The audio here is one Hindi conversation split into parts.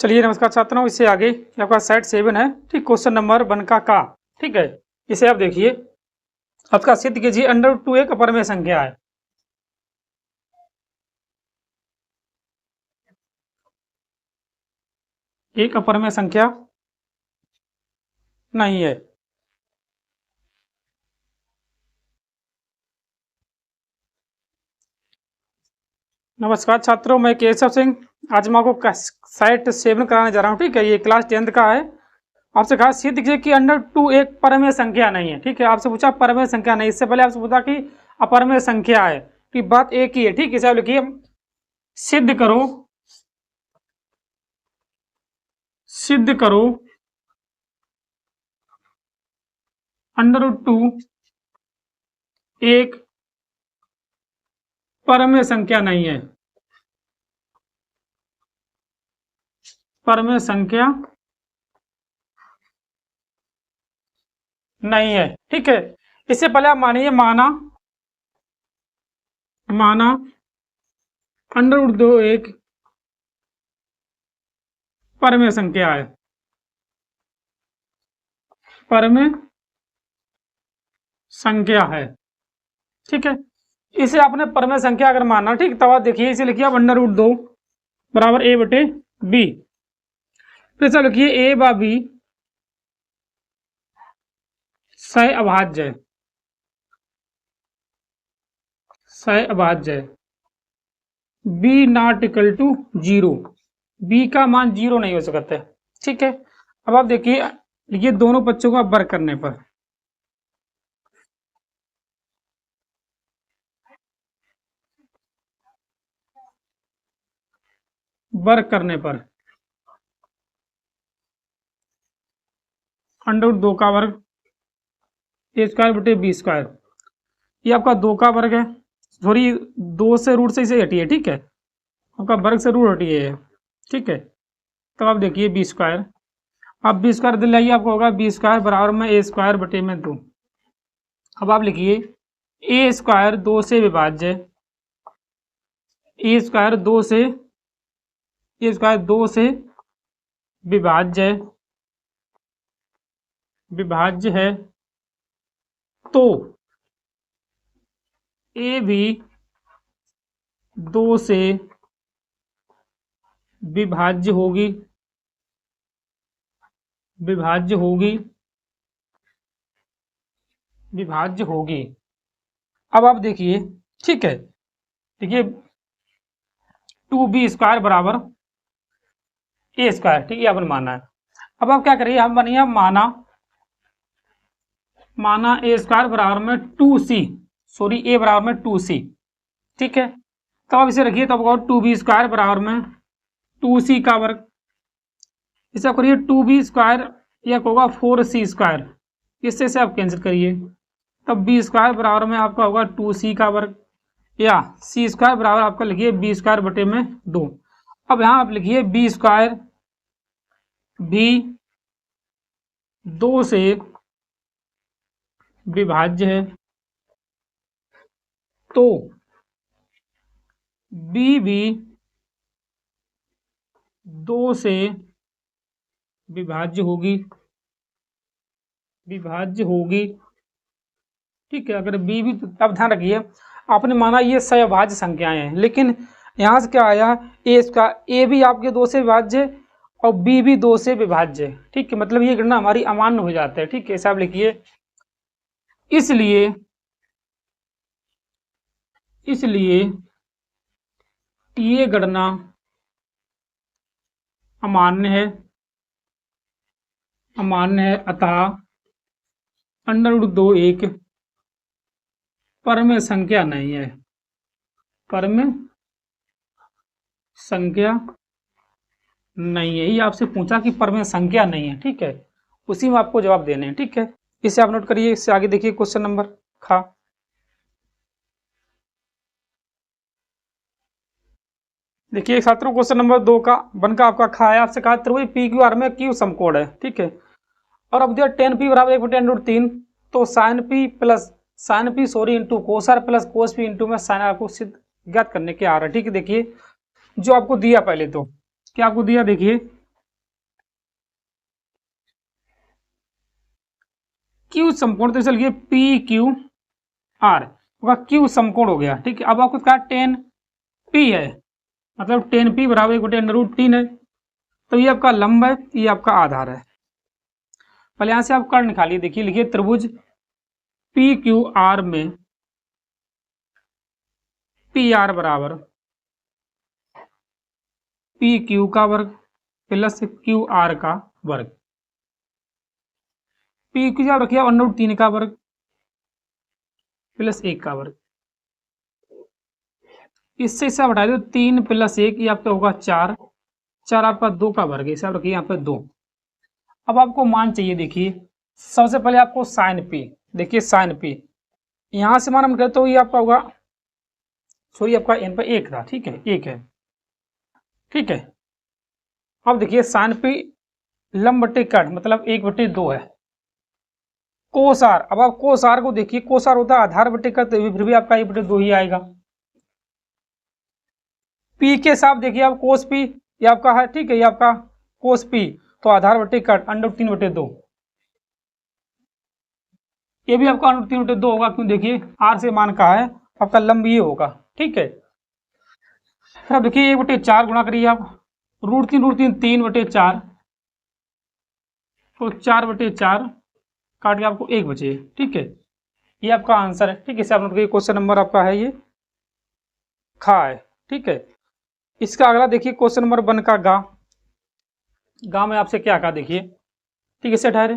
चलिए नमस्कार छात्रों, इससे आगे आपका सेट 7 है। ठीक, क्वेश्चन नंबर 1 का। ठीक है, इसे आप देखिए। आपका सिद्ध कीजिए √2 एक अपरमेय संख्या है। एक अपरमेय संख्या नहीं है। नमस्कार छात्रों, मैं केशव सिंह। आज मैं आपको सेट 7 कराने जा रहा हूँ। ठीक है, ये क्लास 10th का है। आपसे कहा सिद्ध कीजिए कि √2 एक परमेय संख्या नहीं है। ठीक है, आपसे पूछा परमेय संख्या नहीं, इससे पहले आपसे पूछा कि अपरमेय संख्या है। कि बात एक ही है। ठीक है, इसे आप लिखिए सिद्ध करो √2 एक परमेय संख्या नहीं है। परमेय संख्या नहीं है। ठीक है, इससे पहले आप मानिए माना √2 एक परमेय संख्या है। परमेय संख्या है। ठीक है, इसे आपने परमेय संख्या अगर माना, ठीक, तब आप देखिए इसे लिखिए आप √2 बराबर a/b। फिर से लिखिए a/b सह अभाज्य b not equal to 0। b का मान 0 नहीं हो सकता है। ठीक है, अब आप देखिए ये दोनों बच्चों का वर्ग करने पर √2 का वर्ग a²/b²। ये आपका 2 का वर्ग है। सॉरी, 2 से रूट से इसे हटिए। ठीक है, आपका वर्ग से रूट हटिए। ठीक है, तब आप देखिए b²। अब b² दिल लाइए, आपको होगा b² बराबर में a²/2। अब आप लिखिए a² 2 से विभाज्य a² 2 से विभाज्य है, तो a भी 2 से विभाज्य होगी। अब आप देखिए, ठीक है, देखिए 2b² बराबर a²। ठीक है, अपन माना है। अब आप क्या करिए, हम बनिए माना a² बराबर में 2c, सॉरी a बराबर में 2c। ठीक है, तो आप इसे रखिए, तब 2b² बराबर में 2c का वर्ग। इसे आप करिए 2b², यह होगा 4c²। इससे से आप कैंसिल करिए, तब b² बराबर में आपका होगा 2c का वर्ग, या c² बराबर आपका लिखिए b²/2। अब यहाँ आप लिखिए b² भी 2 से विभाज्य है, तो b भी 2 से विभाज्य होगी। ठीक है, अगर b भी, अब ध्यान रखिए आपने माना ये सहअभाज्य संख्याएं हैं, लेकिन यहाँ से क्या आया, a भी आपके 2 से विभाज्य और b भी 2 से विभाज्य। ठीक है, मतलब ये गणना हमारी अमान्य हो जाता है। ठीक है, ऐसा आप लिखिए इसलिए ये गणना अमान्य है, अतः √2 एक परमेय संख्या नहीं है। ये आपसे पूछा कि परमेय संख्या नहीं है। ठीक है, उसी में आपको जवाब देने हैं। ठीक है, इसे आप नोट करिए। इससे आगे देखिए क्वेश्चन नंबर खा। देखिए छात्रों, क्वेश्चन नंबर 1 का आपका खा है। आपसे कहा त्रिभुज PQR में Q समकोण है। ठीक है, और अब दिया tan p बराबर 1/√3, तो sin p into cos r plus cos p into में sin r को सिद्ध ज्ञात करने के आ रहा है। ठीक है, देखिए जो आपको दिया, पहले तो क्या आपको दिया, देखिए क्यू समकोण, तो इसे लिखिए पी क्यू आर, क्यू समकोण हो गया। ठीक है, अब आपको कहा 10p है, मतलब 10p बराबर 1/√3 है, तो ये आपका लंब है, ये आपका आधार है। पहले यहां से आप कर्ण निकालिए, देखिए लिखिए त्रिभुज पी क्यू आर में पी आर बराबर पी क्यू का वर्ग प्लस क्यू आर का वर्ग। पी क्यू आप रखिए 1/3 का वर्ग प्लस 1 का वर्ग, इससे इसे हटा दो 3 + 1, ये आपका होगा 4, 4 आपका 2 का वर्ग, इसे आप रखिए यहाँ पे 2। अब आपको मान चाहिए, देखिए सबसे पहले आपको साइन पी, देखिए साइन पी यहाँ से मान हम करते तो ये आपका होगा, सॉरी आपका एन पर 1 था, ठीक है 1 है, ठीक है। अब देखिए साइन पी लंब बटे कट मतलब 1/2 है। कोसार, अब आप कोसार को देखिए, कोसार होता है आधार बटे कट, फिर भी आपका 1/2 ही आएगा। पी के साथ देखिए आप कोस पी, ये आपका है, ठीक है, ये आपका कोस पी, तो आधार बटे कट √3/2, ये भी आपका √3/2 होगा, क्यों देखिए आर से मान का है, आपका लंब ये होगा, ठीक है। फिर आप देखिए 1/4 गुणा करिए आप, √3 3/4, तो 4/4 काट के आपको 1 बचे, ठीक है, ये आपका आंसर है। ठीक है, इसे आप नोट करिए, क्वेश्चन नंबर आपका है ये खा है, ठीक है। इसका अगला देखिए क्वेश्चन नंबर 1 का गा, गा में आपसे क्या कहा देखिए, ठीक है, इसे ठहरे,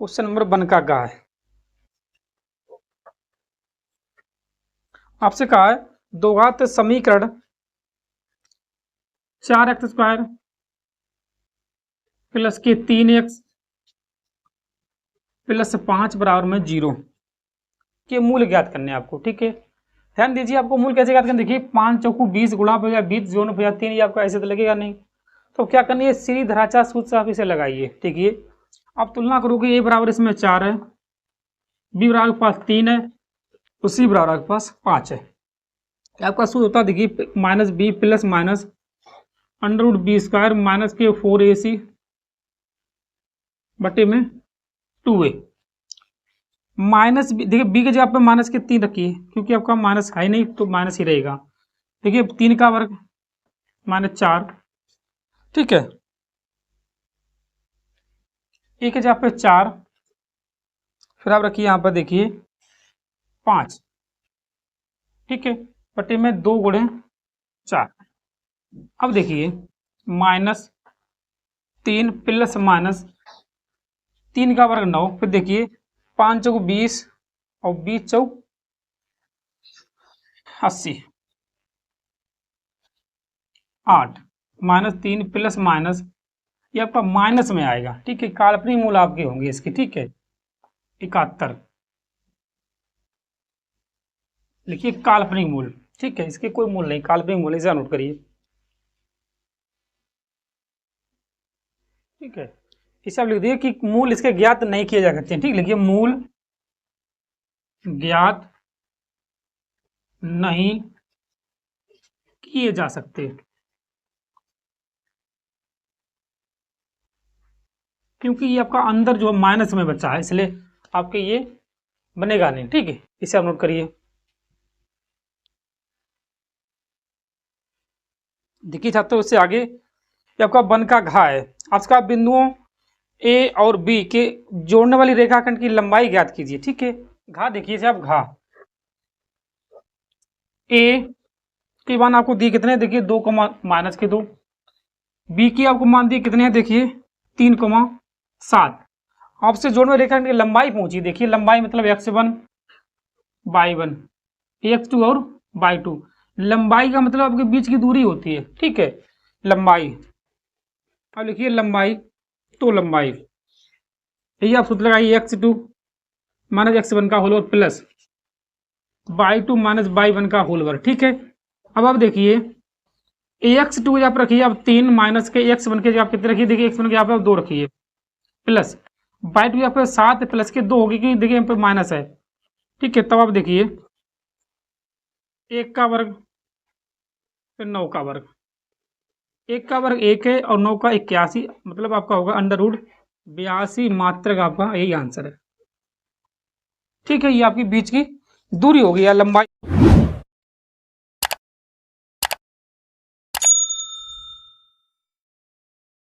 क्वेश्चन नंबर 1 का गा है, आपसे कहा है द्विघात समीकरण 4x² प्लस के 3x प्लस 5 बराबर में 0 के मूल ज्ञात करने आपको, ठीक है। ध्यान दीजिए, आपको मूल कैसे ज्ञात करना, देखिए 5 चौकू 20 गुणा या 20 जोन या 3, ये आपको ऐसे तो लगेगा नहीं, तो क्या करनी है, सीधी धराचार सूत्र से आप इसे लगाइए, ठीक है। आप तुलना करोगे, ए बराबर इसमें 4 है, बी बराबर के पास 3 है, तो सी बराबर के पास 5 है। आपका सूत्र होता है देखिए -b plus minus √b² minus के 4ac बटे में 2a, माइनस देखिए बी के जगह पे माइनस के 3 रखिए, क्योंकि आपका माइनस है नहीं तो माइनस ही रहेगा। देखिए 3 का वर्ग -4, ठीक है, ए के जगह पे 4, फिर आप रखिए यहाँ पर देखिए 5, ठीक है, बटे में 2 × 4। अब देखिए -3 प्लस माइनस 3 का वर्ग 9, फिर देखिए 5 चौक 20 और 20 चौक 80, 8 -3 प्लस माइनस, ये आपका माइनस में आएगा, ठीक है, काल्पनिक मूल आपके होंगे इसके, ठीक है, 71 लिखिए काल्पनिक मूल, ठीक है, इसके कोई मूल नहीं, काल्पनिक मूल, इसे नोट करिए, ठीक है। इसे आप लिख दिए कि मूल इसके ज्ञात नहीं किए जा सकते, ठीक, लिखिए मूल ज्ञात नहीं किए जा सकते, क्योंकि ये आपका अंदर जो माइनस में बचा है, इसलिए आपके ये बनेगा नहीं, ठीक है, इसे आप नोट करिए। देखिए छात्रों, इससे आगे ये आपका 1 का घा है, आपका बिंदुओं ए और बी के जोड़ने वाली रेखाखंड की लंबाई ज्ञात कीजिए, ठीक है। घा देखिए आप, घा ए की मान आपको दी कितने, देखिए 2 -2, बी की आपको मान दी कितने हैं, देखिए 3,7, आपसे जोड़ने वाली रेखाखंड की लंबाई पूछी, देखिए लंबाई मतलब x1 y1 x2 और y2, लंबाई का मतलब आपके बीच की दूरी होती है, ठीक है, लंबाई। अब लिखिए लंबाई, तो लंबाई यही आप सूत्र लगाइए, x2 - x1 का होल वर्ग प्लस y2 - y1 का होल वर्ग, ठीक है। अब आप देखिए x2 यहाँ पर रखिए आप 3 माइनस के x1 के जगह कितने रखिए, देखिए x1 के यहाँ पे 2 रखिए, प्लस y2 यहाँ पे 7 प्लस के 2 होगी, क्योंकि देखिए यहाँ पे माइनस है, ठीक है। तब आप देखिए 1 का वर्ग फिर 9 का वर्ग, 1 का वर्ग 1 है और 9 का 81, मतलब आपका होगा √82 मात्रक, आपका यही आंसर है। ठीक है, ये आपकी बीच की दूरी होगी या लंबाई।